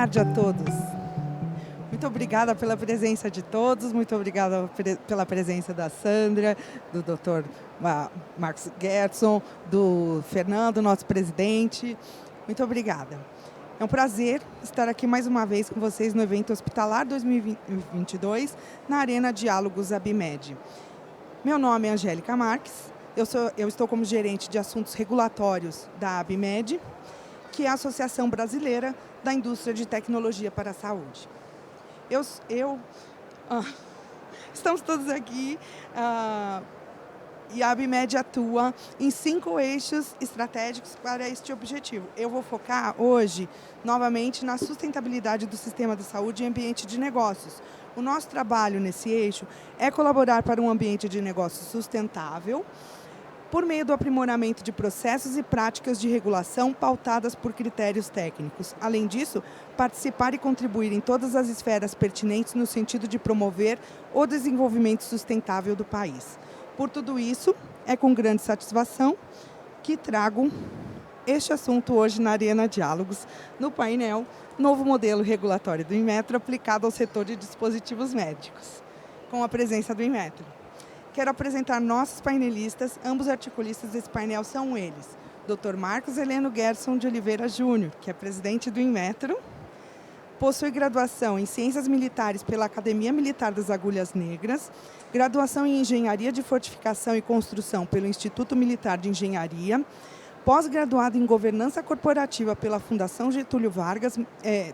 tarde a todos. Muito obrigada pela presença de todos, muito obrigada pela presença da Sandra, do Dr. Marcos Gerson, do Fernando, nosso presidente. Muito obrigada. É um prazer estar aqui mais uma vez com vocês no evento Hospitalar 2022, na Arena Diálogos Abimed. Meu nome é Angélica Marques, eu estou como gerente de assuntos regulatórios da Abimed, que é a Associação Brasileira da Indústria de Tecnologia para a Saúde. Estamos todos aqui e a Abimed atua em 5 eixos estratégicos para este objetivo. Eu vou focar hoje, novamente, na sustentabilidade do sistema de saúde e ambiente de negócios. O nosso trabalho nesse eixo é colaborar para um ambiente de negócios sustentável, por meio do aprimoramento de processos e práticas de regulação pautadas por critérios técnicos. Além disso, participar e contribuir em todas as esferas pertinentes no sentido de promover o desenvolvimento sustentável do país. Por tudo isso, é com grande satisfação que trago este assunto hoje na Arena Diálogos, no painel Novo Modelo Regulatório do Inmetro aplicado ao setor de dispositivos médicos, com a presença do Inmetro. Quero apresentar nossos painelistas, ambos articulistas desse painel são eles, Dr. Marcos Heleno Gerson de Oliveira Júnior, que é presidente do Inmetro, possui graduação em Ciências Militares pela Academia Militar das Agulhas Negras, graduação em Engenharia de Fortificação e Construção pelo Instituto Militar de Engenharia, pós-graduado em Governança Corporativa pela Fundação Getúlio Vargas,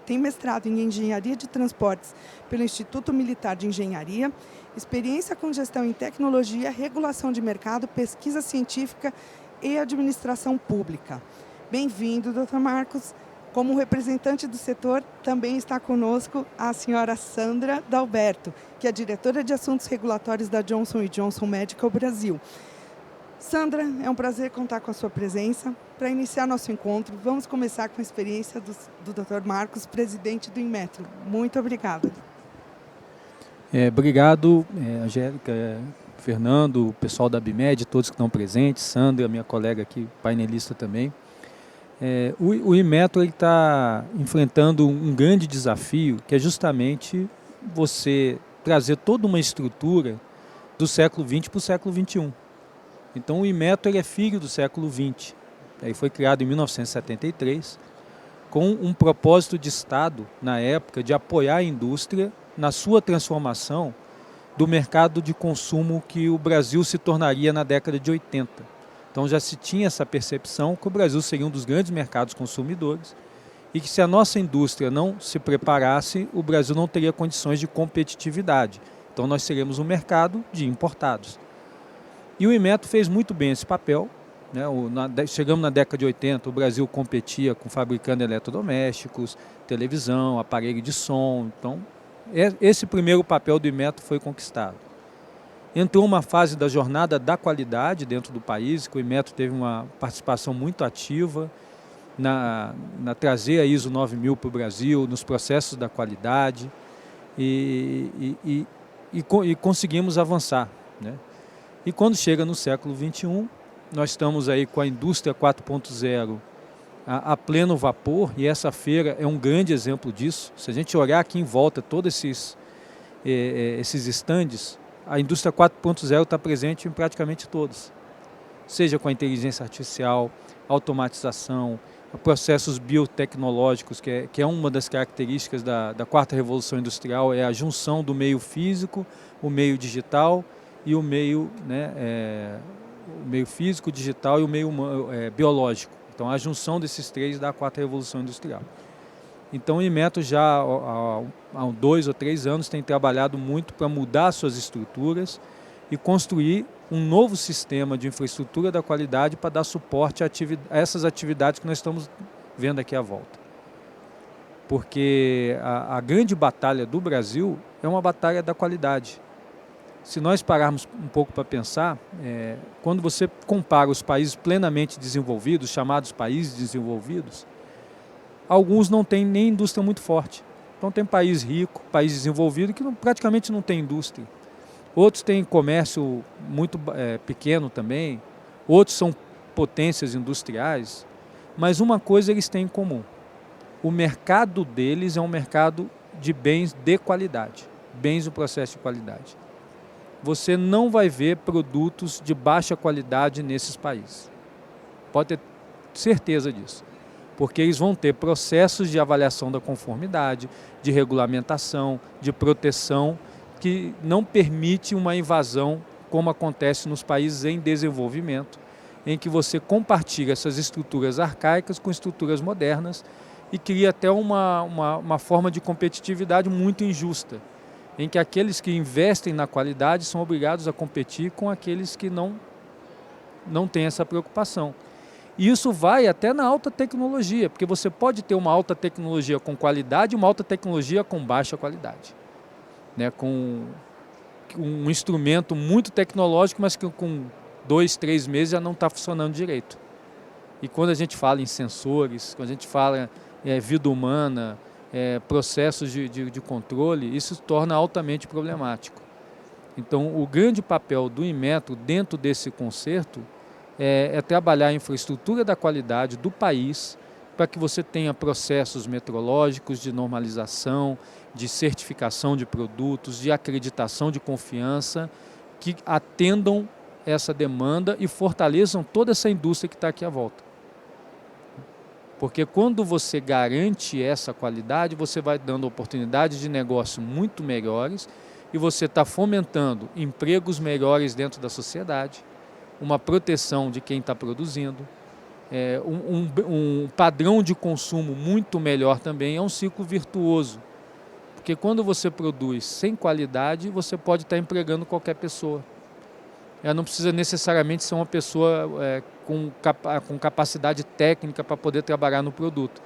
tem mestrado em Engenharia de Transportes pelo Instituto Militar de Engenharia, experiência com gestão em tecnologia, regulação de mercado, pesquisa científica e administração pública. Bem-vindo, Dr. Marcos. Como representante do setor, também está conosco a senhora Sandra Dalberto, que é diretora de Assuntos Regulatórios da Johnson & Johnson Medical Brasil. Sandra, é um prazer contar com a sua presença. Para iniciar nosso encontro, vamos começar com a experiência do Dr. Marcos, presidente do Inmetro. Muito obrigada. Obrigado, Angélica, Fernando, o pessoal da Abimed, todos que estão presentes, Sandra, minha colega aqui, painelista também. O Inmetro está enfrentando um grande desafio, que é justamente você trazer toda uma estrutura do século XX para o século XXI. Então o Inmetro é filho do século XX. Ele foi criado em 1973 com um propósito de Estado, na época, de apoiar a indústria na sua transformação do mercado de consumo que o Brasil se tornaria na década de 80. Então já se tinha essa percepção que o Brasil seria um dos grandes mercados consumidores e que se a nossa indústria não se preparasse, o Brasil não teria condições de competitividade. Então nós seríamos um mercado de importados. E o Inmetro fez muito bem esse papel, né? Chegamos na década de 80, o Brasil competia com fabricando eletrodomésticos, televisão, aparelho de som. Então, esse primeiro papel do Inmetro foi conquistado. Entrou uma fase da jornada da qualidade dentro do país, que o Inmetro teve uma participação muito ativa na trazer a ISO 9000 para o Brasil, nos processos da qualidade, e conseguimos avançar, né? E quando chega no século XXI, nós estamos aí com a indústria 4.0 a pleno vapor, e essa feira é um grande exemplo disso. Se a gente olhar aqui em volta, todos esses estandes, a indústria 4.0 está presente em praticamente todos. Seja com a inteligência artificial, automatização, processos biotecnológicos, que é uma das características da quarta revolução industrial, é a junção do meio físico, o meio digital e o meio, o meio físico, digital e o meio biológico. Então, a junção desses três da quarta revolução industrial. Então, o Inmetro já há 2 ou 3 anos tem trabalhado muito para mudar suas estruturas e construir um novo sistema de infraestrutura da qualidade para dar suporte a essas atividades que nós estamos vendo aqui à volta. Porque a grande batalha do Brasil é uma batalha da qualidade. Se nós pararmos um pouco para pensar, quando você compara os países plenamente desenvolvidos, chamados países desenvolvidos, alguns não têm nem indústria muito forte. Então tem país rico, país desenvolvido, que praticamente não tem indústria. Outros têm comércio muito pequeno também, outros são potências industriais, mas uma coisa eles têm em comum. o mercado deles é um mercado de bens de qualidade, bens do processo de qualidade. Você não vai ver produtos de baixa qualidade nesses países. Pode ter certeza disso. Porque eles vão ter processos de avaliação da conformidade, de regulamentação, de proteção, que não permite uma invasão como acontece nos países em desenvolvimento, em que você compartilha essas estruturas arcaicas com estruturas modernas e cria até uma forma de competitividade muito injusta, em que aqueles que investem na qualidade são obrigados a competir com aqueles que não têm essa preocupação. E isso vai até na alta tecnologia, porque você pode ter uma alta tecnologia com qualidade e uma alta tecnologia com baixa qualidade, né? Com um instrumento muito tecnológico, mas que com 2, 3 meses já não está funcionando direito. E quando a gente fala em sensores, quando a gente fala vida humana, processos de controle, isso se torna altamente problemático. Então, o grande papel do Inmetro dentro desse concerto é trabalhar a infraestrutura da qualidade do país para que você tenha processos metrológicos de normalização, de certificação de produtos, de acreditação de confiança, que atendam essa demanda e fortaleçam toda essa indústria que está aqui à volta. Porque quando você garante essa qualidade, você vai dando oportunidades de negócio muito melhores e você está fomentando empregos melhores dentro da sociedade, uma proteção de quem está produzindo, um padrão de consumo muito melhor também, é um ciclo virtuoso. Porque quando você produz sem qualidade, você pode estar empregando qualquer pessoa. Ela não precisa necessariamente ser uma pessoa com capacidade técnica para poder trabalhar no produto.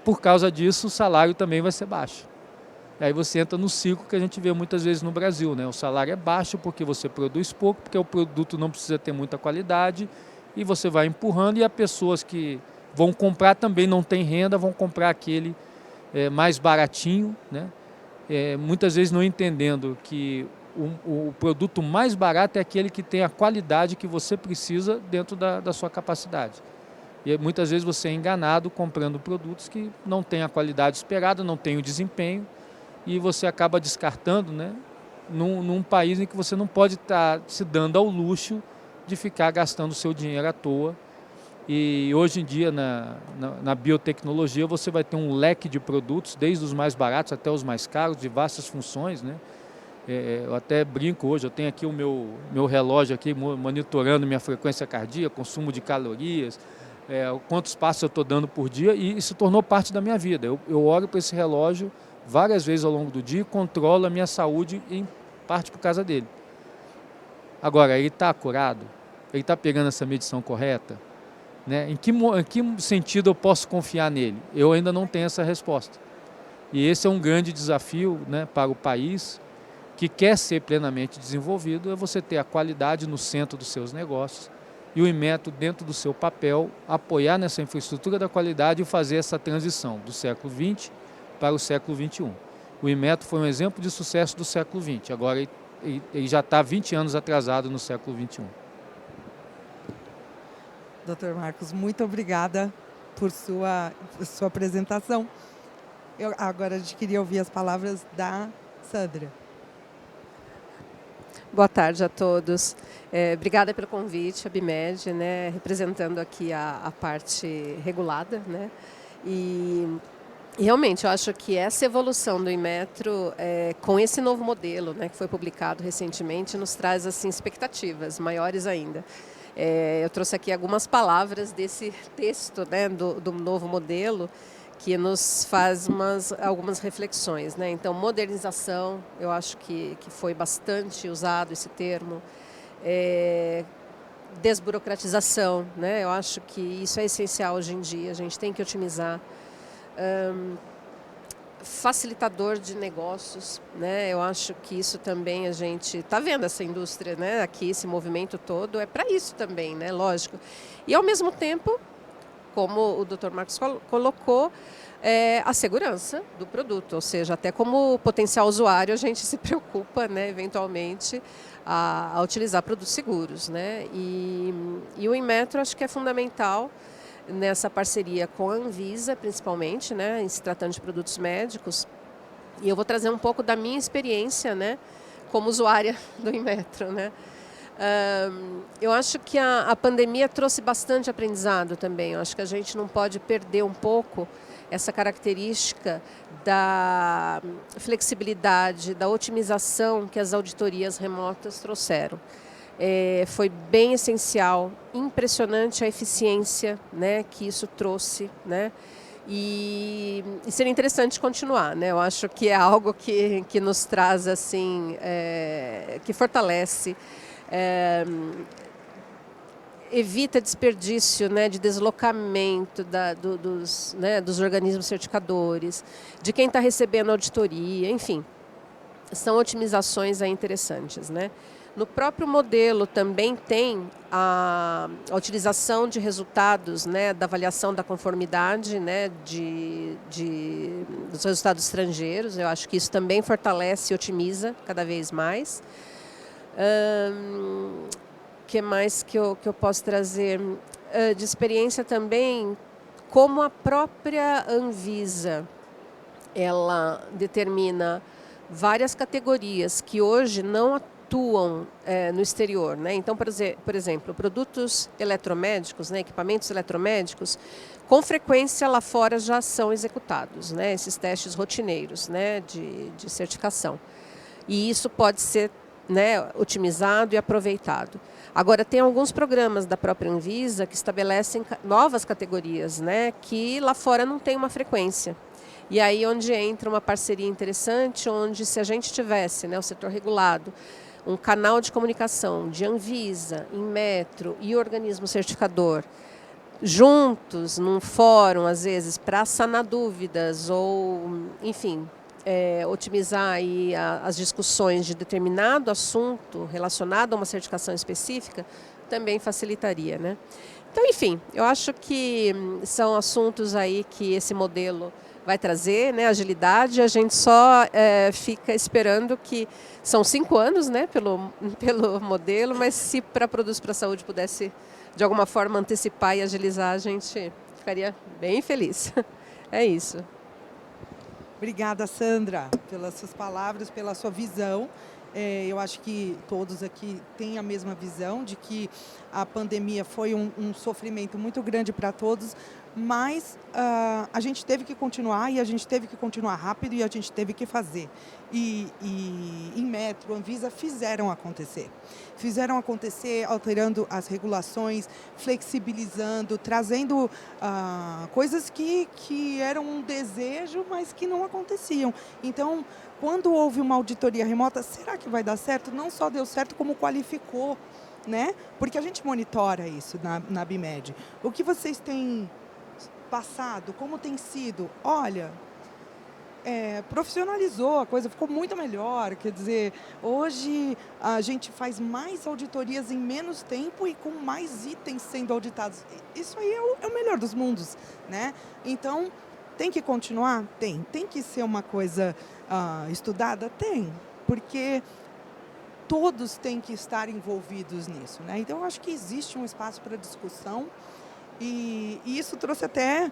Por causa disso, o salário também vai ser baixo. Aí você entra no ciclo que a gente vê muitas vezes no Brasil, né? O salário é baixo porque você produz pouco, porque o produto não precisa ter muita qualidade e você vai empurrando e as pessoas que vão comprar também não têm renda, vão comprar aquele mais baratinho, né? Muitas vezes não entendendo que o produto mais barato é aquele que tem a qualidade que você precisa dentro da sua capacidade. E muitas vezes você é enganado comprando produtos que não têm a qualidade esperada, não têm o desempenho, e você acaba descartando, né, num país em que você não pode estar se dando ao luxo de ficar gastando o seu dinheiro à toa. E hoje em dia, na biotecnologia, você vai ter um leque de produtos, desde os mais baratos até os mais caros, de vastas funções, né? Eu até brinco hoje, eu tenho aqui o meu relógio aqui monitorando minha frequência cardíaca, consumo de calorias, quantos passos eu estou dando por dia, e isso tornou parte da minha vida. Eu olho para esse relógio várias vezes ao longo do dia e controlo a minha saúde em parte por causa dele. Agora, ele está acurado? Ele está pegando essa medição correta? Né? Em que sentido eu posso confiar nele? Eu ainda não tenho essa resposta. E esse é um grande desafio, né, para o país que quer ser plenamente desenvolvido, é você ter a qualidade no centro dos seus negócios e o Inmetro, dentro do seu papel, apoiar nessa infraestrutura da qualidade e fazer essa transição do século XX para o século XXI. O Inmetro foi um exemplo de sucesso do século XX, agora ele já está 20 anos atrasado no século XXI. Dr. Marcos, muito obrigada por sua apresentação. Agora a gente queria ouvir as palavras da Sandra. Boa tarde a todos. Obrigada pelo convite, a BIMED, né, representando aqui a parte regulada, né, e realmente eu acho que essa evolução do Inmetro, com esse novo modelo, né, que foi publicado recentemente, nos traz assim, expectativas maiores ainda. Eu trouxe aqui algumas palavras desse texto, né, do novo modelo, que nos faz algumas reflexões, né? Então, modernização, eu acho que foi bastante usado esse termo. Desburocratização, né? Eu acho que isso é essencial hoje em dia, a gente tem que otimizar. Facilitador de negócios, né? Eu acho que isso também a gente está vendo essa indústria, né? Aqui, esse movimento todo, é para isso também, né? Lógico. E, ao mesmo tempo, como o Dr. Marcos colocou, a segurança do produto, ou seja, até como potencial usuário a gente se preocupa, né, eventualmente, a utilizar produtos seguros, né? E o Inmetro acho que é fundamental nessa parceria com a Anvisa, principalmente, né, em se tratando de produtos médicos. E eu vou trazer um pouco da minha experiência, né, como usuária do Inmetro, né. Eu acho que a pandemia trouxe bastante aprendizado também. Eu acho que a gente não pode perder um pouco essa característica da flexibilidade, da otimização que as auditorias remotas trouxeram. Foi bem essencial, impressionante a eficiência, né, que isso trouxe, né, e seria interessante continuar, né? Eu acho que é algo que nos traz assim, que fortalece, evita desperdício, né, de deslocamento dos organismos certificadores, de quem está recebendo auditoria, enfim, são otimizações aí interessantes, né? No próprio modelo também tem a utilização de resultados, né, da avaliação da conformidade, né, dos resultados estrangeiros. Eu acho que isso também fortalece e otimiza cada vez mais. Que mais que eu posso trazer? De experiência também, como a própria Anvisa, ela determina várias categorias que hoje não atuam no exterior, né? Então, por exemplo, produtos eletromédicos, né, equipamentos eletromédicos, com frequência lá fora já são executados, né, esses testes rotineiros, né, de certificação. E isso pode ser, né, otimizado e aproveitado. Agora, tem alguns programas da própria Anvisa que estabelecem novas categorias, né, que lá fora não tem uma frequência. E aí onde entra uma parceria interessante, onde se a gente tivesse, né, o setor regulado, um canal de comunicação de Anvisa, Inmetro e organismo certificador, juntos num fórum, às vezes, para sanar dúvidas ou, enfim, otimizar aí as discussões de determinado assunto relacionado a uma certificação específica, também facilitaria, né? Então, enfim, eu acho que são assuntos aí que esse modelo vai trazer, né, agilidade. A gente só fica esperando que são 5 anos, né, pelo modelo, mas se para produtos para a saúde pudesse de alguma forma antecipar e agilizar, a gente ficaria bem feliz. É isso. Obrigada, Sandra, pelas suas palavras, pela sua visão. Eu acho que todos aqui têm a mesma visão de que a pandemia foi um sofrimento muito grande para todos, mas a gente teve que continuar e a gente teve que continuar rápido e a gente teve que fazer. E Inmetro, Anvisa fizeram acontecer. Fizeram acontecer alterando as regulações, flexibilizando, trazendo coisas que eram um desejo, mas que não aconteciam. Então, quando houve uma auditoria remota, será que vai dar certo? Não só deu certo, como qualificou, né? Porque a gente monitora isso na BIMED. O que vocês têm passado, como tem sido? Olha, profissionalizou a coisa, ficou muito melhor. Quer dizer, hoje a gente faz mais auditorias em menos tempo e com mais itens sendo auditados. Isso aí é o melhor dos mundos, né? Então, tem que continuar? Tem. Tem que ser uma coisa estudada? Tem. Porque todos têm que estar envolvidos nisso, né? Então, eu acho que existe um espaço para discussão e isso trouxe até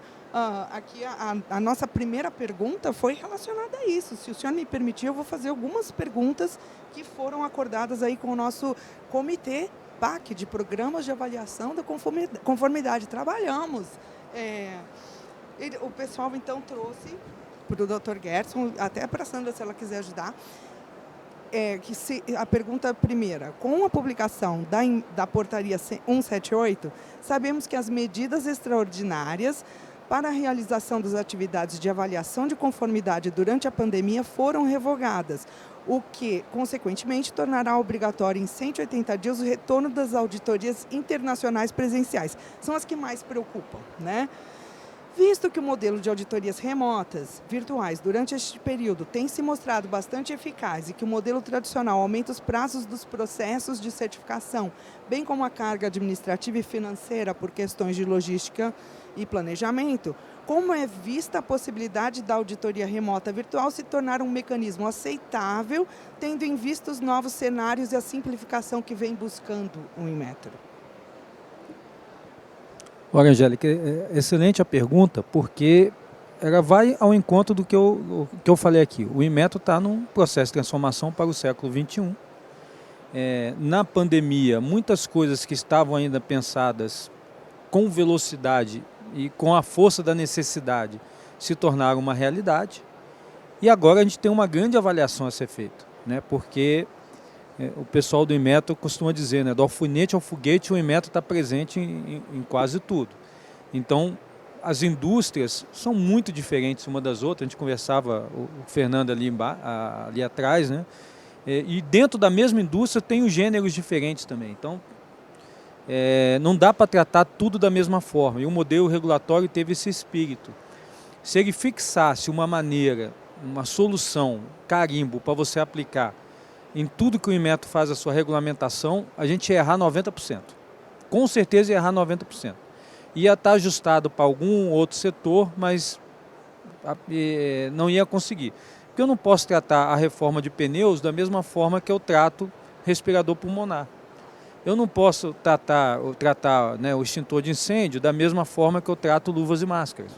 aqui a nossa primeira pergunta foi relacionada a isso. Se o senhor me permitir, eu vou fazer algumas perguntas que foram acordadas aí com o nosso comitê PAC, de Programas de Avaliação da Conformidade. Trabalhamos. O pessoal, então, trouxe para o Dr. Gerson, até para a Sandra, se ela quiser ajudar, a pergunta primeira, com a publicação da portaria 178, sabemos que as medidas extraordinárias para a realização das atividades de avaliação de conformidade durante a pandemia foram revogadas, o que, consequentemente, tornará obrigatório em 180 dias o retorno das auditorias internacionais presenciais. São as que mais preocupam, né? Visto que o modelo de auditorias remotas, virtuais, durante este período tem se mostrado bastante eficaz e que o modelo tradicional aumenta os prazos dos processos de certificação, bem como a carga administrativa e financeira por questões de logística e planejamento, como é vista a possibilidade da auditoria remota virtual se tornar um mecanismo aceitável, tendo em vista os novos cenários e a simplificação que vem buscando o Inmetro? Olha, Angélica, excelente a pergunta, porque ela vai ao encontro do que eu falei aqui. O Inmetro está num processo de transformação para o século XXI. Na pandemia, muitas coisas que estavam ainda pensadas com velocidade e com a força da necessidade se tornaram uma realidade. E agora a gente tem uma grande avaliação a ser feita, né? Porque o pessoal do Inmetro costuma dizer, né, do alfinete ao foguete, o Inmetro está presente em quase tudo. Então, as indústrias são muito diferentes uma das outras. A gente conversava, o Fernando ali atrás, né? E dentro da mesma indústria tem os gêneros diferentes também. Então, não dá para tratar tudo da mesma forma. E o modelo regulatório teve esse espírito. Se ele fixasse uma maneira, uma solução, carimbo, para você aplicar em tudo que o Inmetro faz a sua regulamentação, a gente ia errar 90%. Com certeza ia errar 90%. Ia estar ajustado para algum outro setor, mas não ia conseguir. Porque eu não posso tratar a reforma de pneus da mesma forma que eu trato respirador pulmonar. Eu não posso tratar né, o extintor de incêndio da mesma forma que eu trato luvas e máscaras.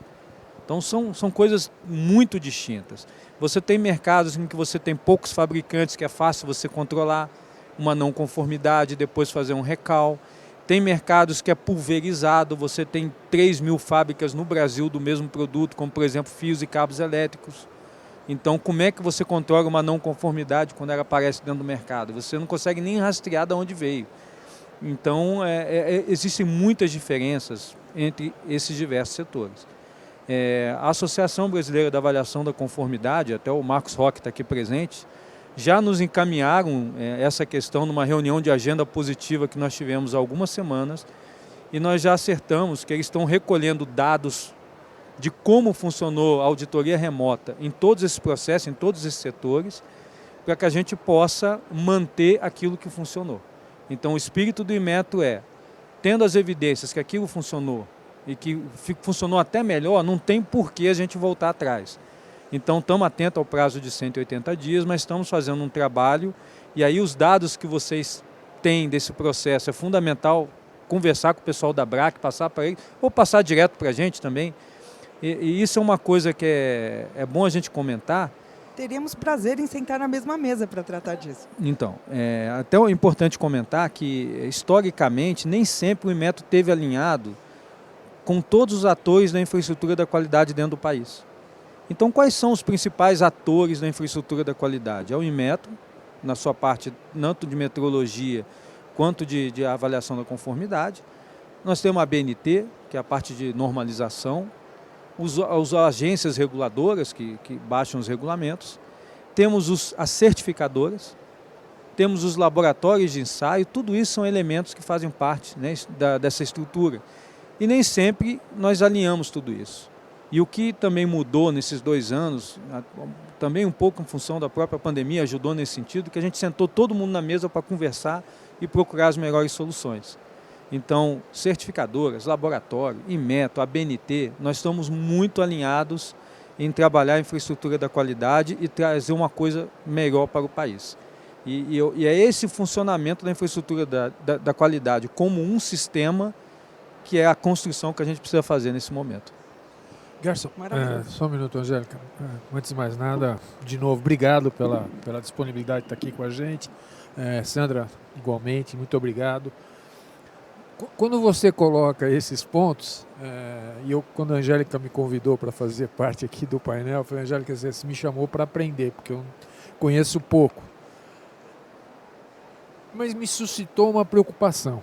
Então são coisas muito distintas. Você tem mercados em que você tem poucos fabricantes, que é fácil você controlar uma não conformidade, depois fazer um recal. Tem mercados que é pulverizado, você tem 3.000 fábricas no Brasil do mesmo produto, como por exemplo fios e cabos elétricos. Então como é que você controla uma não conformidade quando ela aparece dentro do mercado? Você não consegue nem rastrear de onde veio. Então existem muitas diferenças entre esses diversos setores. A Associação Brasileira da Avaliação da Conformidade, até o Marcos Roque está aqui presente, já nos encaminharam essa questão numa reunião de agenda positiva que nós tivemos há algumas semanas, e nós já acertamos que eles estão recolhendo dados de como funcionou a auditoria remota em todos esses processos, em todos esses setores, para que a gente possa manter aquilo que funcionou. Então o espírito do Inmetro tendo as evidências que aquilo funcionou e que funcionou até melhor, não tem por que a gente voltar atrás. Então estamos atentos ao prazo de 180 dias, mas estamos fazendo um trabalho, e aí os dados que vocês têm desse processo é fundamental conversar com o pessoal da BRAC, passar para ele, ou passar direto para a gente também. E isso é uma coisa que é bom a gente comentar. Teríamos prazer em sentar na mesma mesa para tratar disso. Então, até é importante comentar que, historicamente, nem sempre o Inmetro esteve alinhado com todos os atores da infraestrutura da qualidade dentro do país. Então, quais são os principais atores da infraestrutura da qualidade? É o Inmetro, na sua parte tanto de metrologia quanto de avaliação da conformidade. Nós temos a ABNT, que é a parte de normalização, as agências reguladoras que baixam os regulamentos, temos as certificadoras, temos os laboratórios de ensaio, tudo isso são elementos que fazem parte, né, dessa estrutura. E nem sempre nós alinhamos tudo isso. E o que também mudou nesses 2 anos, também um pouco em função da própria pandemia, ajudou nesse sentido, que a gente sentou todo mundo na mesa para conversar e procurar as melhores soluções. Então, certificadoras, laboratório, Inmetro, ABNT, nós estamos muito alinhados em trabalhar a infraestrutura da qualidade e trazer uma coisa melhor para o país. E é esse funcionamento da infraestrutura da qualidade como um sistema que é a construção que a gente precisa fazer nesse momento. Gerson, só um minuto, Angélica. Antes de mais nada, de novo, obrigado pela disponibilidade de estar aqui com a gente. Sandra, igualmente, muito obrigado. Quando você coloca esses pontos, quando a Angélica me convidou para fazer parte aqui do painel, eu falei, Angélica, você me chamou para aprender, porque eu conheço pouco. Mas me suscitou uma preocupação.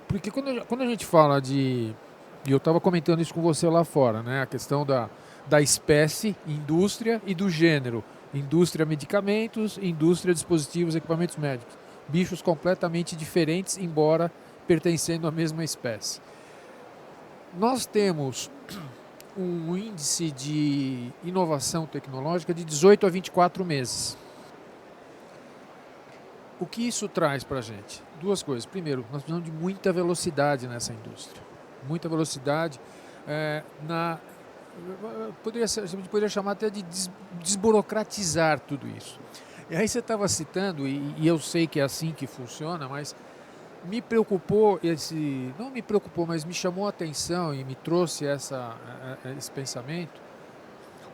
Porque quando a gente fala e eu estava comentando isso com você lá fora, né, a questão da espécie, indústria, e do gênero, indústria medicamentos, indústria dispositivos, equipamentos médicos. Bichos completamente diferentes, embora pertencendo à mesma espécie. Nós temos um índice de inovação tecnológica de 18 a 24 meses. O que isso traz para a gente? 2 coisas. Primeiro, nós precisamos de muita velocidade nessa indústria. Muita velocidade. A gente poderia chamar até de desburocratizar tudo isso. E aí você estava citando, e eu sei que é assim que funciona, mas me preocupou não me preocupou, mas me chamou a atenção e me trouxe esse pensamento,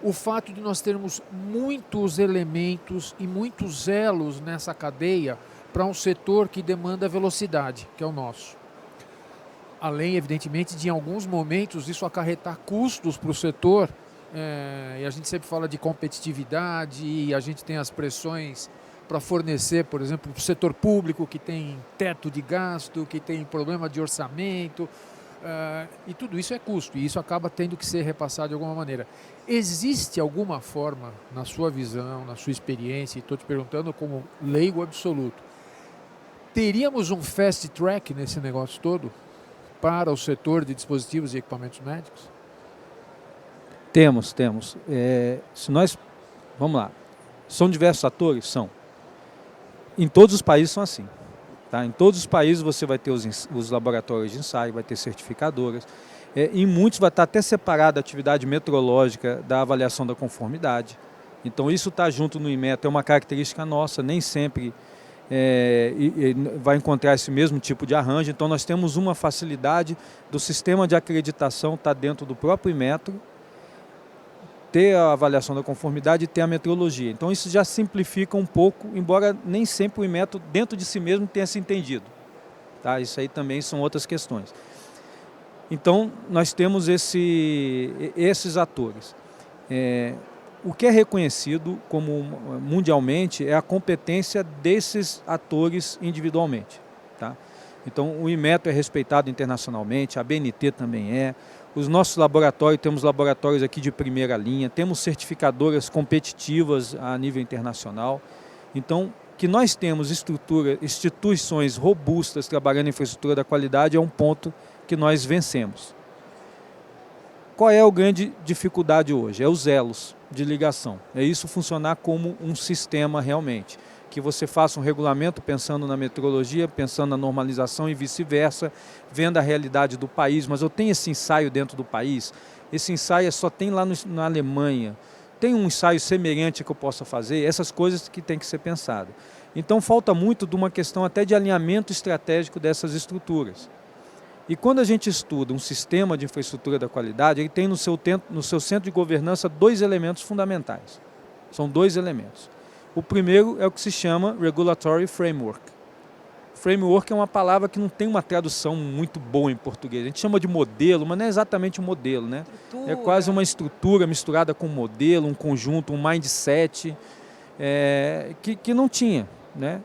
o fato de nós termos muitos elementos e muitos elos nessa cadeia para um setor que demanda velocidade, que é o nosso. Além, evidentemente, de em alguns momentos isso acarretar custos para o setor, e a gente sempre fala de competitividade, e a gente tem as pressões para fornecer, por exemplo, para o setor público que tem teto de gasto, que tem problema de orçamento, e tudo isso é custo, e isso acaba tendo que ser repassado de alguma maneira. Existe alguma forma, na sua visão, na sua experiência, e estou te perguntando como leigo absoluto, teríamos um fast track nesse negócio todo para o setor de dispositivos e equipamentos médicos? Temos. Vamos lá, são diversos atores? São. Em todos os países são assim. Tá? Em todos os países você vai ter os laboratórios de ensaio, vai ter certificadoras. Em muitos vai estar até separada a atividade metrológica da avaliação da conformidade. Então isso está junto no Inmetro, é uma característica nossa, nem sempre vai encontrar esse mesmo tipo de arranjo. Então nós temos uma facilidade do sistema de acreditação estar dentro do próprio Inmetro, ter a avaliação da conformidade e ter a metrologia. Então isso já simplifica um pouco, embora nem sempre o Inmetro dentro de si mesmo tenha se entendido. Tá? Isso aí também são outras questões. Então nós temos esses atores. O que é reconhecido como mundialmente é a competência desses atores individualmente. Tá? Então o Inmetro é respeitado internacionalmente, a BNT também é. Os nossos laboratórios, temos laboratórios aqui de primeira linha, temos certificadoras competitivas a nível internacional. Então, que nós temos instituições robustas trabalhando em infraestrutura da qualidade é um ponto que nós vencemos. Qual é a grande dificuldade hoje? É os elos de ligação. É isso funcionar como um sistema realmente. Que você faça um regulamento pensando na metrologia, pensando na normalização e vice-versa, vendo a realidade do país. Mas eu tenho esse ensaio dentro do país, esse ensaio só tem lá na Alemanha. Tem um ensaio semelhante que eu possa fazer? Essas coisas que tem que ser pensado. Então falta muito de uma questão até de alinhamento estratégico dessas estruturas. E quando a gente estuda um sistema de infraestrutura da qualidade, ele tem no seu centro de governança 2 elementos fundamentais. São 2 elementos. O primeiro é o que se chama Regulatory Framework. Framework é uma palavra que não tem uma tradução muito boa em português. A gente chama de modelo, mas não é exatamente um modelo, né? É quase uma estrutura misturada com um modelo, um conjunto, um mindset, que não tinha, né?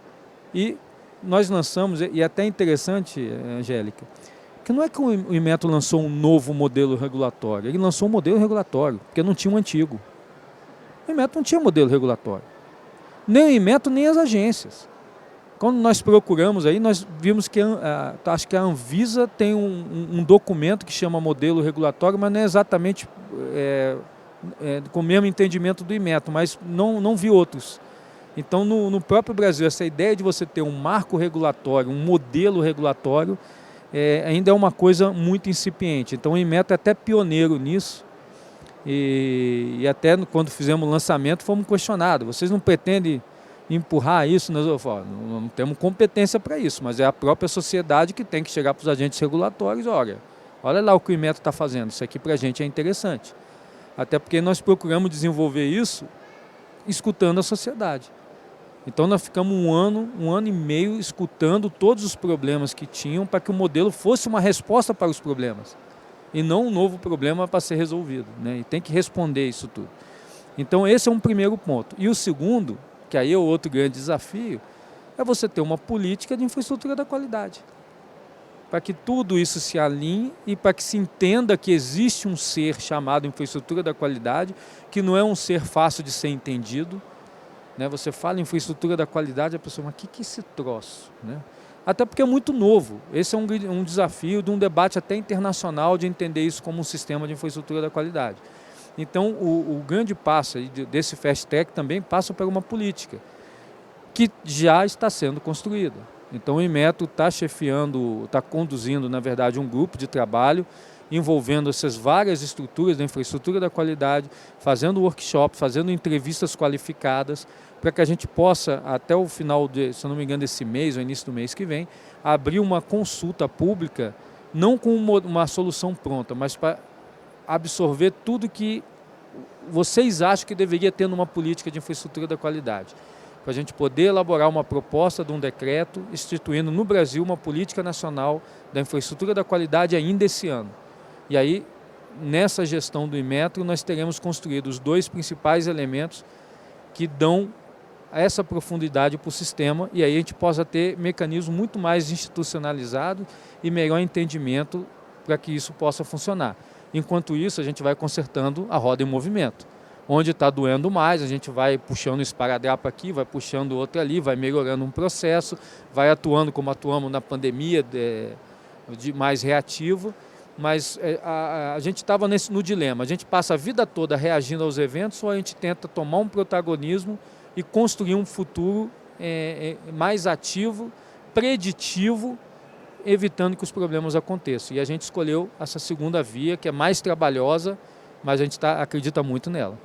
E nós lançamos, e é até interessante, Angélica, que não é que o Inmetro lançou um novo modelo regulatório, ele lançou um modelo regulatório, porque não tinha um antigo. O Inmetro não tinha modelo regulatório. Nem o Inmetro, nem as agências. Quando nós procuramos aí, nós vimos que acho que a Anvisa tem um documento que chama modelo regulatório, mas não é exatamente com o mesmo entendimento do Inmetro, mas não vi outros. Então, no próprio Brasil, essa ideia de você ter um marco regulatório, um modelo regulatório, ainda é uma coisa muito incipiente. Então o Inmetro é até pioneiro nisso e até quando fizemos o lançamento fomos questionados. Vocês não pretendem empurrar isso? Nós falamos, não temos competência para isso, mas é a própria sociedade que tem que chegar para os agentes regulatórios, olha lá o que o Inmetro está fazendo, isso aqui para a gente é interessante. Até porque nós procuramos desenvolver isso escutando a sociedade. Então nós ficamos um ano e meio escutando todos os problemas que tinham para que o modelo fosse uma resposta para os problemas e não um novo problema para ser resolvido, né? E tem que responder isso tudo. Então esse é um primeiro ponto. E o segundo, que aí é o outro grande desafio, é você ter uma política de infraestrutura da qualidade. Para que tudo isso se alinhe e para que se entenda que existe um ser chamado infraestrutura da qualidade, que não é um ser fácil de ser entendido. Né? Você fala em infraestrutura da qualidade, a pessoa, mas o que é esse troço? Né? Até porque é muito novo. Esse é um desafio de um debate até internacional de entender isso como um sistema de infraestrutura da qualidade. Então, o grande passo desse fast track também passa por uma política que já está sendo construída. Então, o Inmetro está chefiando, está conduzindo, na verdade, um grupo de trabalho envolvendo essas várias estruturas da infraestrutura da qualidade, fazendo workshop, fazendo entrevistas qualificadas para que a gente possa, até o final, se eu não me engano, desse mês ou início do mês que vem, abrir uma consulta pública, não com uma solução pronta, mas para absorver tudo que vocês acham que deveria ter numa política de infraestrutura da qualidade. Para a gente poder elaborar uma proposta de um decreto instituindo no Brasil uma política nacional da infraestrutura da qualidade ainda esse ano. E aí, nessa gestão do Inmetro, nós teremos construído os 2 principais elementos que dão essa profundidade para o sistema, e aí a gente possa ter mecanismos muito mais institucionalizados e melhor entendimento para que isso possa funcionar. Enquanto isso, a gente vai consertando a roda em movimento. Onde está doendo mais, a gente vai puxando o esparadrapo aqui, vai puxando outro ali, vai melhorando um processo, vai atuando como atuamos na pandemia, de mais reativo. Mas a gente estava no dilema, a gente passa a vida toda reagindo aos eventos ou a gente tenta tomar um protagonismo e construir um futuro mais ativo, preditivo, evitando que os problemas aconteçam. E a gente escolheu essa segunda via, que é mais trabalhosa, mas a gente acredita muito nela.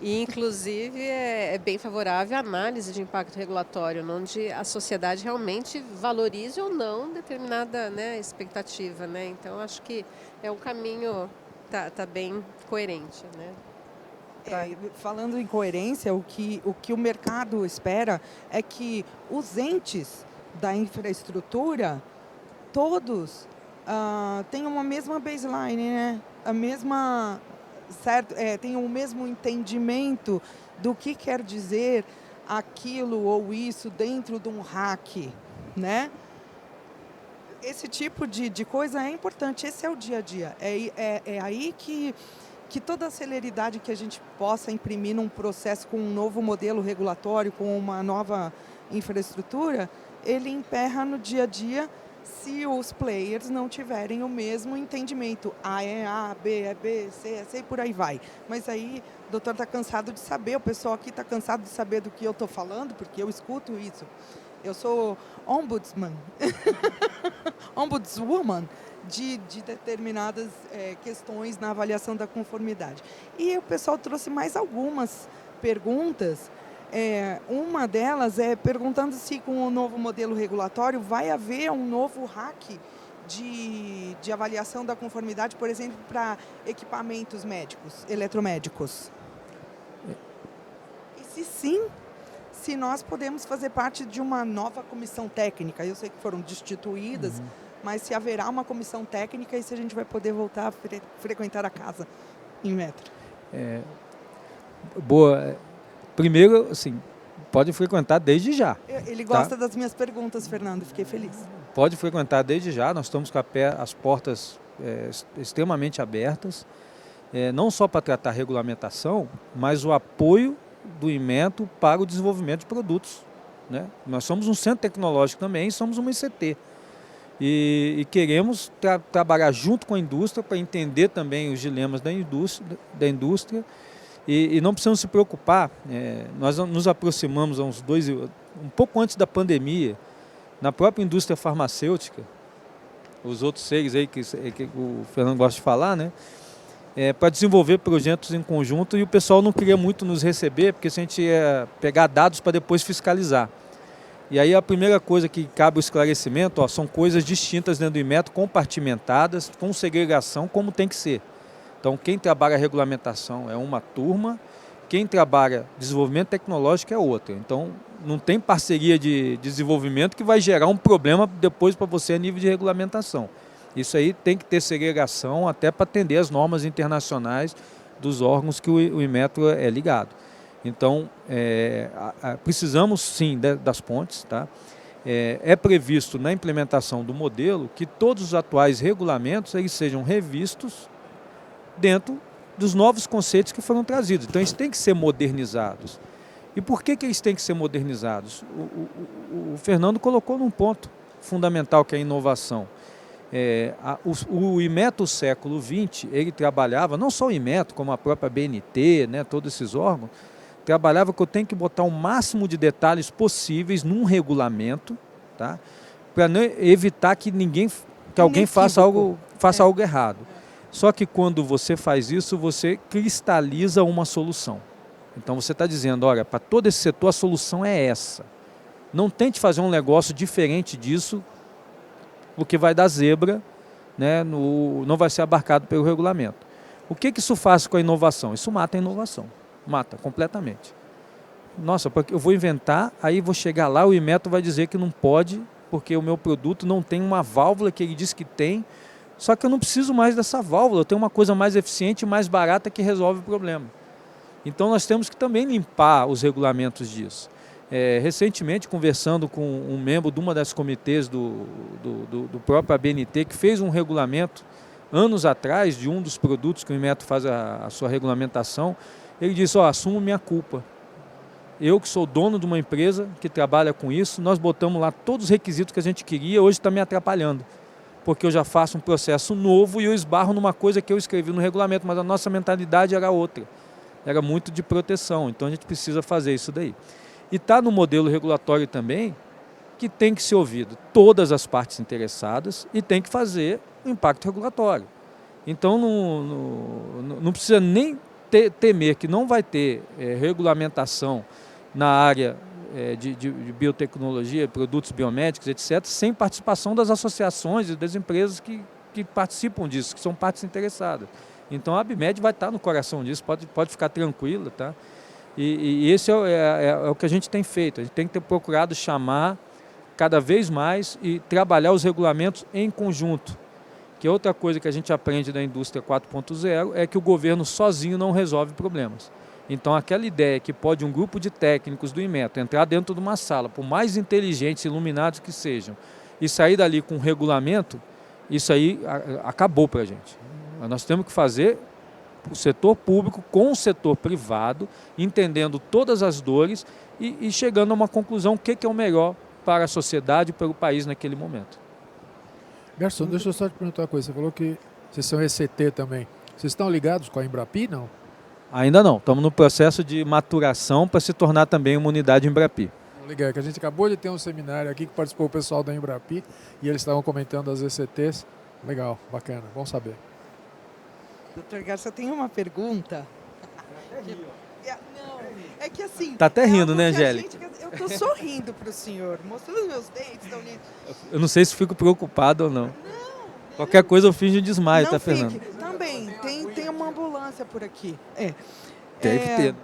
E, inclusive, é bem favorável a análise de impacto regulatório, onde a sociedade realmente valorize ou não determinada, né, expectativa. Né? Então, acho que é um caminho tá bem coerente. Né? Falando em coerência, o que o mercado espera é que os entes da infraestrutura, todos tenham a mesma baseline, né? A mesma... certo? Tem o mesmo entendimento do que quer dizer aquilo ou isso dentro de um hack, né? Esse tipo de coisa é importante, esse é o dia a dia. É aí que toda a celeridade que a gente possa imprimir num processo com um novo modelo regulatório, com uma nova infraestrutura, ele emperra no dia a dia se os players não tiverem o mesmo entendimento. A é A, B é B, C é C e por aí vai. Mas aí o doutor está cansado de saber, o pessoal aqui está cansado de saber do que eu estou falando, porque eu escuto isso. Eu sou ombudsman, ombudswoman de determinadas questões na avaliação da conformidade. E o pessoal trouxe mais algumas perguntas. Uma delas é perguntando se com o novo modelo regulatório vai haver um novo hack de avaliação da conformidade, por exemplo, para equipamentos médicos, eletromédicos. E se sim, se nós podemos fazer parte de uma nova comissão técnica. Eu sei que foram destituídas, mas se haverá uma comissão técnica e se a gente vai poder voltar a frequentar a casa em Metro. Boa. Primeiro, assim, pode frequentar desde já. Ele gosta das minhas perguntas, Fernando, fiquei feliz. Pode frequentar desde já, nós estamos com as portas extremamente abertas, não só para tratar regulamentação, mas o apoio do Inmetro para o desenvolvimento de produtos. Né? Nós somos um centro tecnológico também, somos uma ICT. E queremos trabalhar junto com a indústria para entender também os dilemas da indústria. E não precisamos se preocupar, nós nos aproximamos há um pouco antes da pandemia, na própria indústria farmacêutica, os outros seres aí que o Fernando gosta de falar, né? Para desenvolver projetos em conjunto, e o pessoal não queria muito nos receber, porque se a gente ia pegar dados para depois fiscalizar. E aí a primeira coisa que cabe o esclarecimento, são coisas distintas dentro do Inmetro, compartimentadas, com segregação, como tem que ser. Então, quem trabalha regulamentação é uma turma, quem trabalha desenvolvimento tecnológico é outra. Então, não tem parceria de desenvolvimento que vai gerar um problema depois para você a nível de regulamentação. Isso aí tem que ter segregação até para atender as normas internacionais dos órgãos que o Inmetro é ligado. Então, precisamos sim das pontes, tá? É previsto na implementação do modelo que todos os atuais regulamentos eles sejam revistos dentro dos novos conceitos que foram trazidos. Então, eles têm que ser modernizados. E por que eles têm que ser modernizados? O Fernando colocou num ponto fundamental, que é a inovação. O Inmetro século XX, ele trabalhava, não só o Inmetro, como a própria BNT, né, todos esses órgãos, trabalhava que eu tenho que botar o máximo de detalhes possíveis num regulamento, tá, para evitar que alguém faça algo errado. Só que quando você faz isso, você cristaliza uma solução. Então você está dizendo, olha, para todo esse setor a solução é essa. Não tente fazer um negócio diferente disso, porque vai dar zebra, né, não vai ser abarcado pelo regulamento. O que isso faz com a inovação? Isso mata a inovação, mata completamente. Nossa, porque eu vou inventar, aí vou chegar lá, o Inmetro vai dizer que não pode, porque o meu produto não tem uma válvula que ele diz que tem, só que eu não preciso mais dessa válvula, eu tenho uma coisa mais eficiente e mais barata que resolve o problema. Então nós temos que também limpar os regulamentos disso. Recentemente, conversando com um membro de uma das comitês do próprio ABNT, que fez um regulamento, anos atrás, de um dos produtos que o Inmetro faz a sua regulamentação, ele disse, assumo minha culpa. Eu que sou dono de uma empresa que trabalha com isso, nós botamos lá todos os requisitos que a gente queria, hoje está me atrapalhando, porque eu já faço um processo novo e eu esbarro numa coisa que eu escrevi no regulamento, mas a nossa mentalidade era outra, era muito de proteção, então a gente precisa fazer isso daí. E está no modelo regulatório também, que tem que ser ouvido todas as partes interessadas e tem que fazer o impacto regulatório. Então não precisa nem temer que não vai ter regulamentação na área de biotecnologia, produtos biomédicos, etc., sem participação das associações e das empresas que participam disso, que são partes interessadas. Então a ABMed vai estar no coração disso, pode ficar tranquila, tá? E esse é o que a gente tem feito, a gente tem que ter procurado chamar cada vez mais e trabalhar os regulamentos em conjunto. Que outra coisa que a gente aprende da indústria 4.0 é que o governo sozinho não resolve problemas. Então aquela ideia que pode um grupo de técnicos do Inmetro entrar dentro de uma sala, por mais inteligentes e iluminados que sejam, e sair dali com um regulamento, isso aí acabou para a gente. Nós temos que fazer o setor público com o setor privado, entendendo todas as dores e chegando a uma conclusão, o que é o melhor para a sociedade e para o país naquele momento. Garçom, deixa eu só te perguntar uma coisa. Você falou que vocês são ECT também. Vocês estão ligados com a Embrapi, não? Ainda não. Estamos no processo de maturação para se tornar também uma unidade Embrapi. Legal, que a gente acabou de ter um seminário aqui que participou o pessoal da Embrapi e eles estavam comentando as ECTs. Legal, bacana, bom saber. Doutor Garça, eu tenho uma pergunta. Não, é que assim... Tá até rindo, né, Angélica? Eu tô sorrindo pro senhor, mostrando os meus dentes, tão lindos. Eu não sei se fico preocupado ou não. Qualquer coisa eu finjo desmaio, não tá, fique. Fernando? Também, tem uma ambulância por aqui. Deve ter.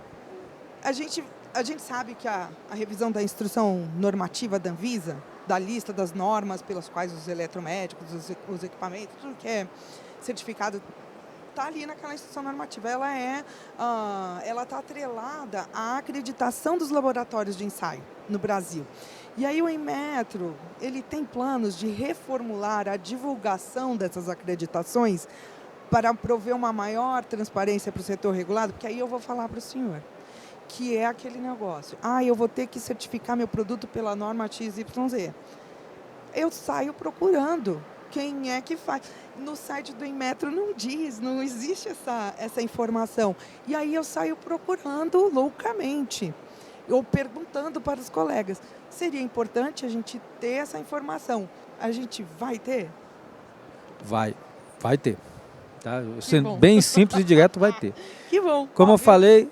A gente sabe que a revisão da instrução normativa da Anvisa, da lista das normas pelas quais os eletromédicos, os equipamentos, tudo que é certificado, está ali naquela instrução normativa. Ela está atrelada à acreditação dos laboratórios de ensaio no Brasil. E aí o Inmetro, ele tem planos de reformular a divulgação dessas acreditações para prover uma maior transparência para o setor regulado, porque aí eu vou falar para o senhor, que é aquele negócio. Eu vou ter que certificar meu produto pela norma XYZ. Eu saio procurando quem é que faz. No site do Inmetro não diz, não existe essa informação. E aí eu saio procurando loucamente, ou perguntando para os colegas. Seria importante a gente ter essa informação. A gente vai ter? Vai ter. Tá? Sendo bem simples e direto, vai ter. Que bom. Como eu falei,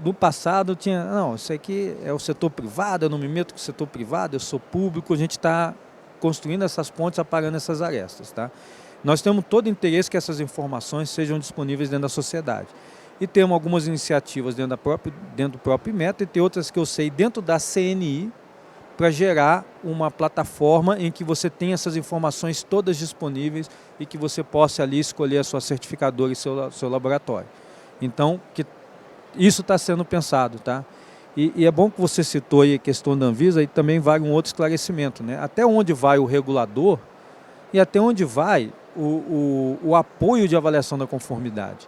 no passado tinha... Não, isso aqui é o setor privado, eu não me meto com o setor privado, eu sou público, a gente está construindo essas pontes, apagando essas arestas. Tá? Nós temos todo interesse que essas informações sejam disponíveis dentro da sociedade. E temos algumas iniciativas dentro do próprio Inmetro e tem outras que eu sei dentro da CNI para gerar uma plataforma em que você tenha essas informações todas disponíveis e que você possa ali escolher a sua certificadora e seu laboratório. Então, isso está sendo pensado, tá? E é bom que você citou aí a questão da Anvisa e também vale um outro esclarecimento, né? Até onde vai o regulador e até onde vai o apoio de avaliação da conformidade.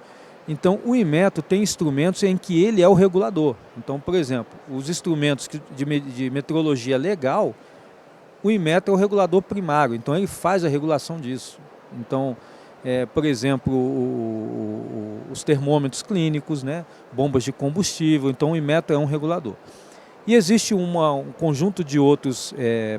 Então, o Inmetro tem instrumentos em que ele é o regulador. Então, por exemplo, os instrumentos de metrologia legal, o Inmetro é o regulador primário, então ele faz a regulação disso. Então, por exemplo, os termômetros clínicos, né, bombas de combustível, então o Inmetro é um regulador. E existe um conjunto de outros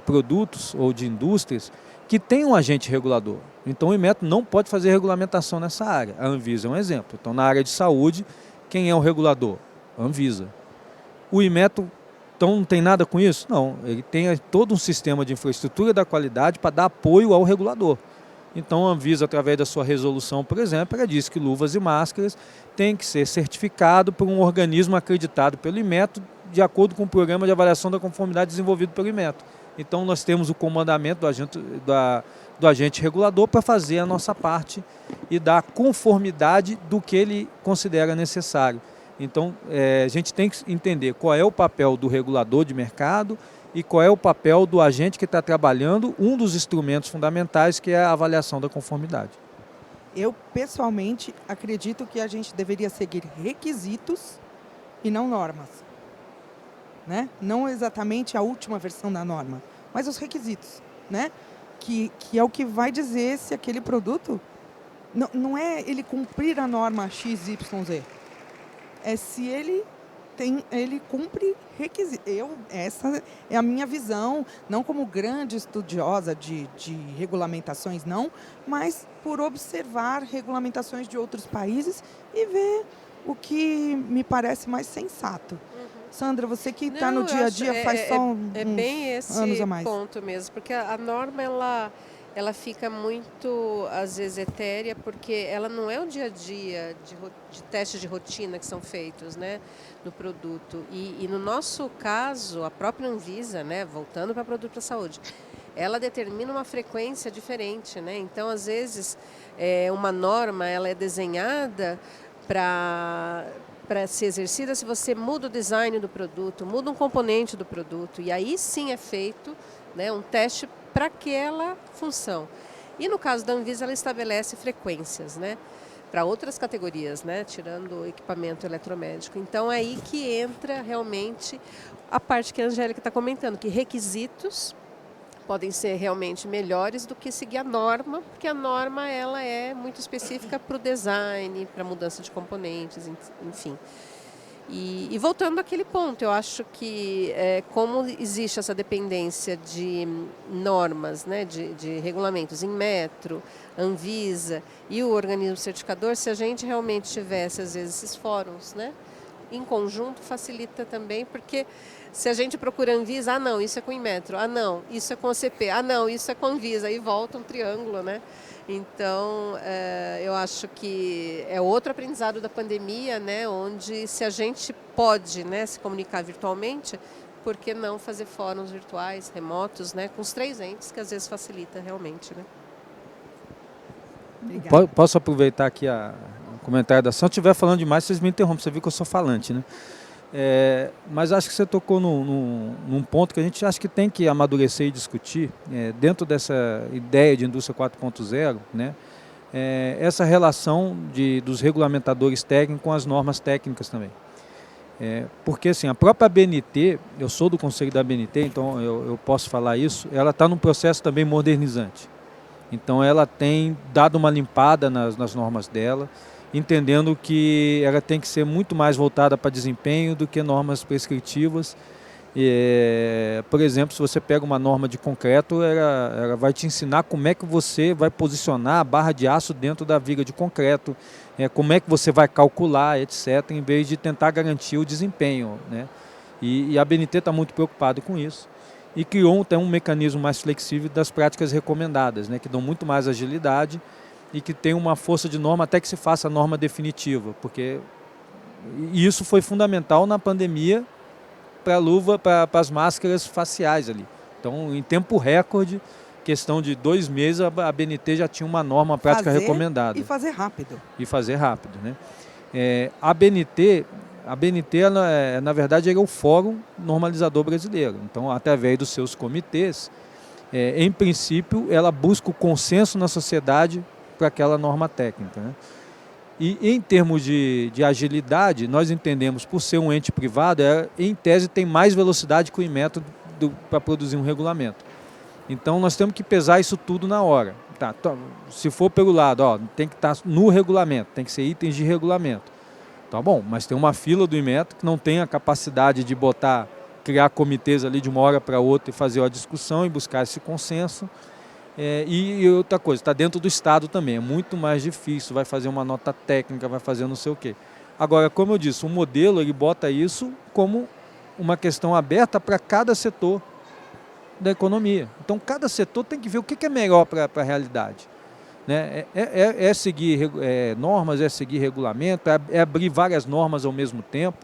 produtos ou de indústrias que tem um agente regulador. Então o Inmetro não pode fazer regulamentação nessa área. A Anvisa é um exemplo. Então na área de saúde, quem é o regulador? Anvisa. O Inmetro, então, não tem nada com isso? Não, ele tem todo um sistema de infraestrutura da qualidade para dar apoio ao regulador. Então, a Anvisa, através da sua resolução, por exemplo, ela diz que luvas e máscaras têm que ser certificado por um organismo acreditado pelo Inmetro, de acordo com o programa de avaliação da conformidade desenvolvido pelo Inmetro. Então, nós temos o comandamento do agente regulador para fazer a nossa parte e dar conformidade do que ele considera necessário. Então, a gente tem que entender qual é o papel do regulador de mercado e qual é o papel do agente que está trabalhando um dos instrumentos fundamentais, que é a avaliação da conformidade. Eu, pessoalmente, acredito que a gente deveria seguir requisitos e não normas. Né? Não exatamente a última versão da norma, mas os requisitos, né? Que é o que vai dizer se aquele produto... Não é ele cumprir a norma XYZ, é se ele cumpre requisitos. Essa é a minha visão, não como grande estudiosa de regulamentações, não, mas por observar regulamentações de outros países e ver o que me parece mais sensato. Sandra, você que está no dia a dia faz só uns bem esse anos a mais. Ponto mesmo, porque a norma ela fica muito, às vezes, etérea, porque ela não é o dia a dia de testes de rotina que são feitos, né, no produto. E no nosso caso, a própria Anvisa, né, voltando para produto da saúde, ela determina uma frequência diferente, né? Então, às vezes, uma norma ela é desenhada para ser exercida se você muda o design do produto, muda um componente do produto, e aí sim é feito, né, um teste para aquela função. E no caso da Anvisa, ela estabelece frequências, né, para outras categorias, né, tirando o equipamento eletromédico. Então é aí que entra realmente a parte que a Angélica está comentando, que requisitos podem ser realmente melhores do que seguir a norma, porque a norma ela é muito específica para o design, para a mudança de componentes, enfim. E voltando àquele ponto, eu acho que como existe essa dependência de normas, né, de regulamentos, Inmetro, Anvisa e o organismo certificador, se a gente realmente tivesse, às vezes, esses fóruns, né, em conjunto, facilita também, porque se a gente procura Anvisa, não, isso é com Inmetro, não, isso é com OCP, não, isso é com Anvisa, aí volta um triângulo, né? Então, eu acho que é outro aprendizado da pandemia, né, onde se a gente pode, né, se comunicar virtualmente, por que não fazer fóruns virtuais, remotos, né, com os 3 entes, que às vezes facilita realmente, né? Posso aproveitar aqui o comentário da Sandra? Se eu estiver falando demais, vocês me interrompem, você viu que eu sou falante, né? Mas acho que você tocou num ponto que a gente acha que tem que amadurecer e discutir, dentro dessa ideia de indústria 4.0, né, essa relação dos regulamentadores técnicos com as normas técnicas também. Porque assim, a própria ABNT, eu sou do conselho da ABNT, então eu posso falar isso, ela está num processo também modernizante. Então ela tem dado uma limpada nas normas dela, entendendo que ela tem que ser muito mais voltada para desempenho do que normas prescritivas. Por exemplo, se você pega uma norma de concreto, ela vai te ensinar como é que você vai posicionar a barra de aço dentro da viga de concreto, como é que você vai calcular, etc., em vez de tentar garantir o desempenho, né? E a ABNT está muito preocupada com isso e criou até um mecanismo mais flexível das práticas recomendadas, né, que dão muito mais agilidade e que tem uma força de norma até que se faça a norma definitiva, porque isso foi fundamental na pandemia para a luva, para as máscaras faciais ali. Então, em tempo recorde, questão de 2 meses, a ABNT já tinha uma norma, uma prática recomendada. E fazer rápido. E fazer rápido, né? A ABNT, ela, na verdade, é o Fórum Normalizador Brasileiro. Então, através dos seus comitês, em princípio, ela busca o consenso na sociedade para aquela norma técnica, né? E em termos de agilidade, nós entendemos, por ser um ente privado, em tese tem mais velocidade que o Inmetro para produzir um regulamento. Então nós temos que pesar isso tudo na hora. Tá, se for pelo lado, tem que estar no regulamento, tem que ser itens de regulamento. Tá bom, mas tem uma fila do Inmetro que não tem a capacidade de criar comitês ali de uma hora para outra e fazer a discussão e buscar esse consenso. E outra coisa, está dentro do Estado também, é muito mais difícil, vai fazer uma nota técnica, vai fazer não sei o quê. Agora, como eu disse, o modelo ele bota isso como uma questão aberta para cada setor da economia. Então, cada setor tem que ver o que é melhor para a realidade. Né? É seguir normas, é seguir regulamento, é abrir várias normas ao mesmo tempo.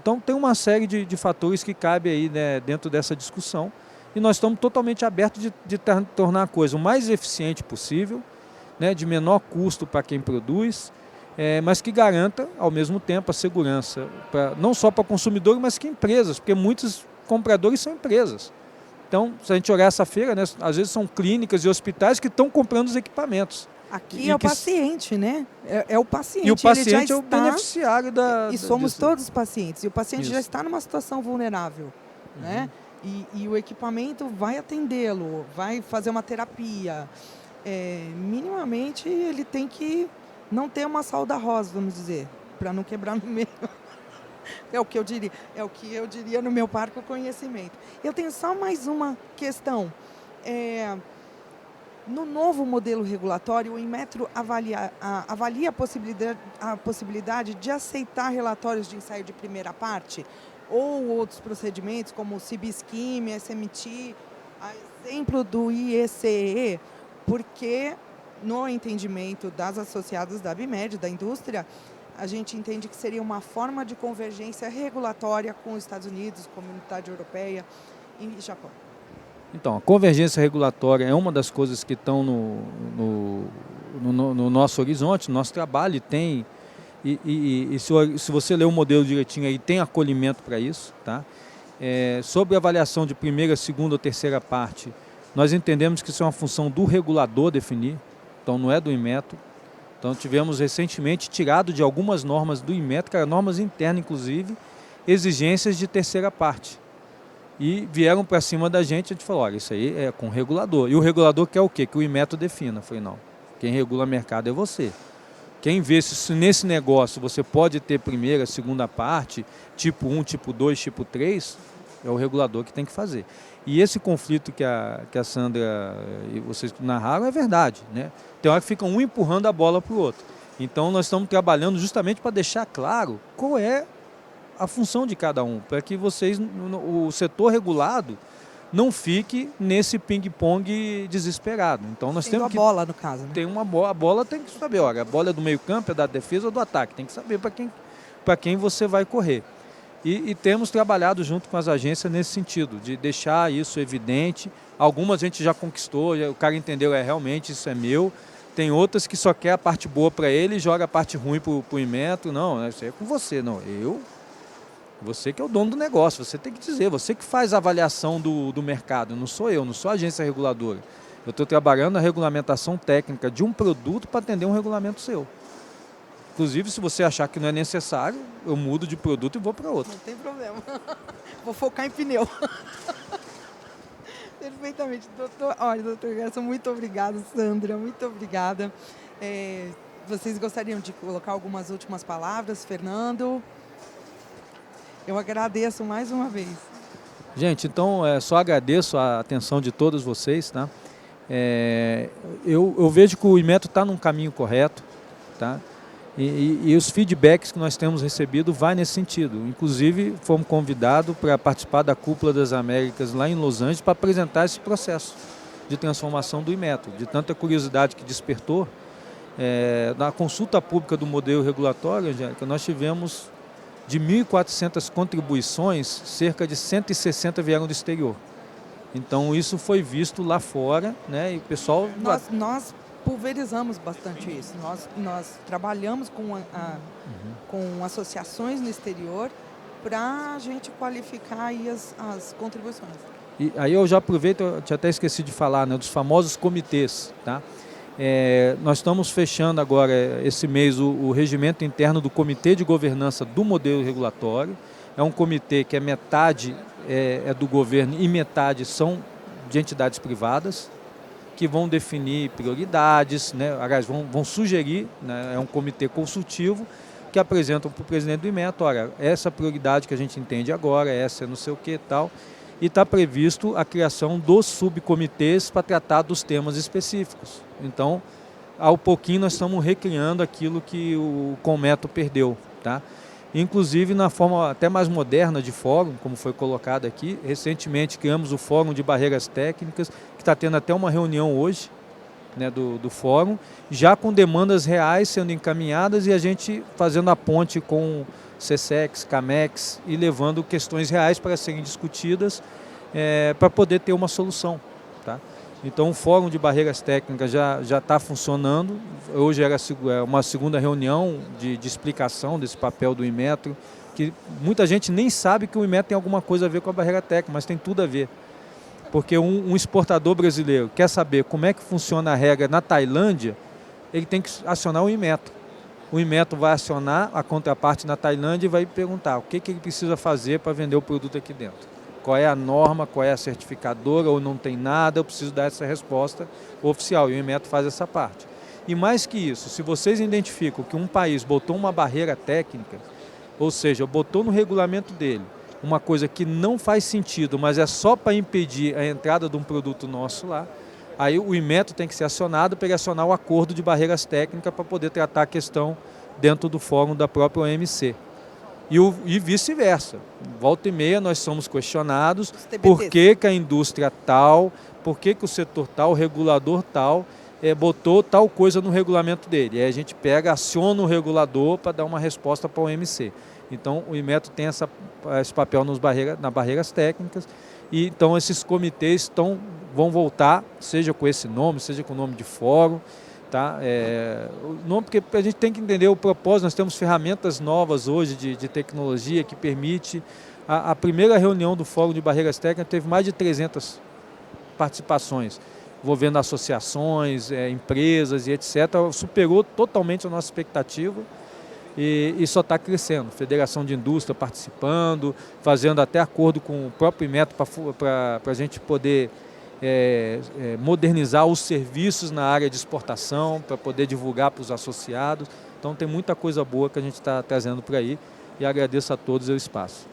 Então, tem uma série de fatores que cabe aí, né, dentro dessa discussão. E nós estamos totalmente abertos de tornar a coisa o mais eficiente possível, né, de menor custo para quem produz, mas que garanta, ao mesmo tempo, a segurança, não só para o consumidor, mas que empresas, porque muitos compradores são empresas. Então, se a gente olhar essa feira, né, às vezes são clínicas e hospitais que estão comprando os equipamentos. Aqui é o paciente, né? É o paciente. E o paciente ele já é o beneficiário e somos disso. todos pacientes. E o paciente Isso. já está numa situação vulnerável, né? E o equipamento vai atendê-lo, vai fazer uma terapia. Minimamente, ele tem que não ter uma salda rosa, vamos dizer, para não quebrar no meio. É o que eu diria no meu parco conhecimento. Eu tenho só mais uma questão. No novo modelo regulatório, o Inmetro avalia a possibilidade de aceitar relatórios de ensaio de primeira parte ou outros procedimentos, como o CIBSCHIM, SMT, a exemplo do IECE, porque no entendimento das associadas da ABIMED, da indústria, a gente entende que seria uma forma de convergência regulatória com os Estados Unidos, Comunidade Europeia e Japão. Então, a convergência regulatória é uma das coisas que estão no nosso horizonte, no nosso trabalho, e se você ler o modelo direitinho aí, tem acolhimento para isso. Tá? Sobre a avaliação de primeira, segunda ou terceira parte, nós entendemos que isso é uma função do regulador definir, então não é do Inmetro. Então tivemos recentemente tirado de algumas normas do Inmetro, que eram normas internas inclusive, exigências de terceira parte. E vieram para cima da gente, a gente falou, olha, isso aí é com o regulador. E o regulador quer o quê? Que o Inmetro defina. Eu falei, não, quem regula o mercado é você. Quem vê se nesse negócio você pode ter primeira, segunda parte, tipo 1, tipo 2, tipo 3, é o regulador que tem que fazer. E esse conflito que a Sandra e vocês narraram é verdade, né? Tem hora que fica um empurrando a bola para o outro. Então nós estamos trabalhando justamente para deixar claro qual é a função de cada um, para que vocês, o setor regulado, não fique nesse ping-pong desesperado. Então nós temos que... a bola, no caso, né? A bola tem que saber, olha, a bola é do meio campo, é da defesa ou do ataque, tem que saber para quem você vai correr. E temos trabalhado junto com as agências nesse sentido, de deixar isso evidente. Algumas a gente já conquistou, o cara entendeu, realmente isso é meu. Tem outras que só quer a parte boa para ele e joga a parte ruim para o Inmetro. Não, isso é com você, não. Você que é o dono do negócio, você tem que dizer, você que faz a avaliação do mercado, não sou eu, não sou a agência reguladora. Eu estou trabalhando na regulamentação técnica de um produto para atender um regulamento seu. Inclusive, se você achar que não é necessário, eu mudo de produto e vou para outro. Não tem problema. Vou focar em pneu. Perfeitamente. Doutor Gerson, muito obrigado. Sandra, muito obrigada. Vocês gostariam de colocar algumas últimas palavras? Fernando? Eu agradeço mais uma vez. Gente, então, só agradeço a atenção de todos vocês. Tá? Eu vejo que o Inmetro está num caminho correto. Tá? E os feedbacks que nós temos recebido vai nesse sentido. Inclusive, fomos convidados para participar da Cúpula das Américas lá em Los Angeles para apresentar esse processo de transformação do Inmetro. De tanta curiosidade que despertou, na consulta pública do modelo regulatório, Angélica, nós tivemos de 1.400 contribuições, cerca de 160 vieram do exterior. Então, isso foi visto lá fora, né? E o pessoal... Nós pulverizamos bastante isso. Nós trabalhamos com associações no exterior para a gente qualificar aí as contribuições. E aí eu já aproveito, eu tinha até esqueci de falar, né, dos famosos comitês. Tá? Nós estamos fechando agora, esse mês, o regimento interno do Comitê de Governança do Modelo Regulatório. É um comitê que metade é do governo e metade são de entidades privadas, que vão definir prioridades, né? Aliás, vão sugerir, né? É um comitê consultivo que apresentam para o presidente do Inmetro, olha, essa prioridade que a gente entende agora, essa é não sei o que e tal, e está previsto a criação dos subcomitês para tratar dos temas específicos. Então, ao pouquinho nós estamos recriando aquilo que o Conmetro perdeu, tá? Inclusive na forma até mais moderna de fórum, como foi colocado aqui. Recentemente criamos o Fórum de Barreiras Técnicas, que está tendo até uma reunião hoje, né, do fórum, já com demandas reais sendo encaminhadas e a gente fazendo a ponte com CSEX, CAMEX e levando questões reais para serem discutidas para poder ter uma solução, tá? Então o Fórum de Barreiras Técnicas já está funcionando. Hoje era uma segunda reunião de explicação desse papel do Inmetro, que muita gente nem sabe que o Inmetro tem alguma coisa a ver com a barreira técnica, mas tem tudo a ver. Porque um exportador brasileiro quer saber como é que funciona a regra na Tailândia, ele tem que acionar o Inmetro. O Inmetro vai acionar a contraparte na Tailândia e vai perguntar o que ele precisa fazer para vender o produto aqui dentro. Qual é a norma, qual é a certificadora, ou não tem nada, eu preciso dar essa resposta oficial, e o Inmetro faz essa parte. E mais que isso, se vocês identificam que um país botou uma barreira técnica, ou seja, botou no regulamento dele uma coisa que não faz sentido, mas é só para impedir a entrada de um produto nosso lá, aí o Inmetro tem que ser acionado para ele acionar o acordo de barreiras técnicas para poder tratar a questão dentro do fórum da própria OMC. E vice-versa. Volta e meia nós somos questionados por que a indústria tal, por que o setor tal, o regulador tal, botou tal coisa no regulamento dele. E aí a gente pega, aciona o regulador para dar uma resposta para o OMC. Então o Inmetro tem esse papel nas barreiras técnicas, e então esses comitês vão voltar, seja com esse nome, seja com o nome de fórum. Tá? Porque a gente tem que entender o propósito. Nós temos ferramentas novas hoje de tecnologia que permite. A primeira reunião do Fórum de Barreiras Técnicas teve mais de 300 participações, envolvendo associações, empresas e etc. Superou totalmente a nossa expectativa e só está crescendo. Federação de Indústria participando, fazendo até acordo com o próprio Inmetro para a gente poder modernizar os serviços na área de exportação, para poder divulgar para os associados. Então tem muita coisa boa que a gente está trazendo por aí, e agradeço a todos o espaço.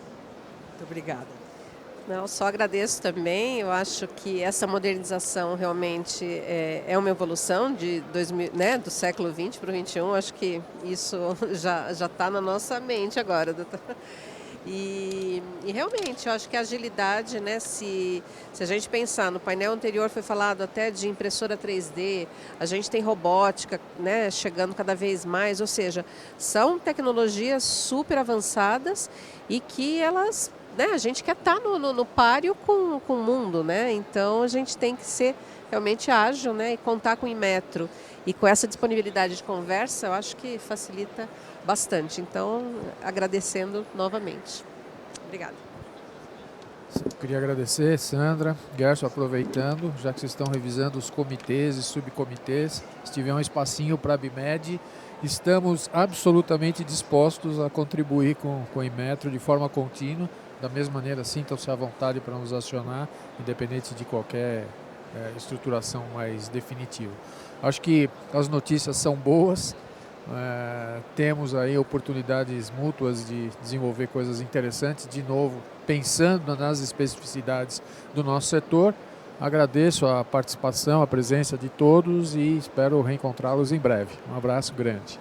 Muito obrigada. Não, só agradeço também. Eu acho que essa modernização realmente é uma evolução do século XX para o XXI. Acho que isso já está na nossa mente agora, doutor. E realmente, eu acho que a agilidade, né, se a gente pensar, no painel anterior foi falado até de impressora 3D, a gente tem robótica, né, chegando cada vez mais, ou seja, são tecnologias super avançadas e que elas, né, a gente quer estar no páreo com o mundo, né, então a gente tem que ser realmente ágil, né, e contar com o Inmetro. E com essa disponibilidade de conversa, eu acho que facilita bastante. Então, agradecendo novamente. Obrigada. Eu queria agradecer, Sandra, Gerson, aproveitando, já que vocês estão revisando os comitês e subcomitês, se tiver um espacinho para a BIMED, estamos absolutamente dispostos a contribuir com o Inmetro de forma contínua. Da mesma maneira, sintam-se à vontade para nos acionar, independente de qualquer estruturação mais definitiva. Acho que as notícias são boas, temos aí oportunidades mútuas de desenvolver coisas interessantes, de novo, pensando nas especificidades do nosso setor. Agradeço a participação, a presença de todos e espero reencontrá-los em breve. Um abraço grande.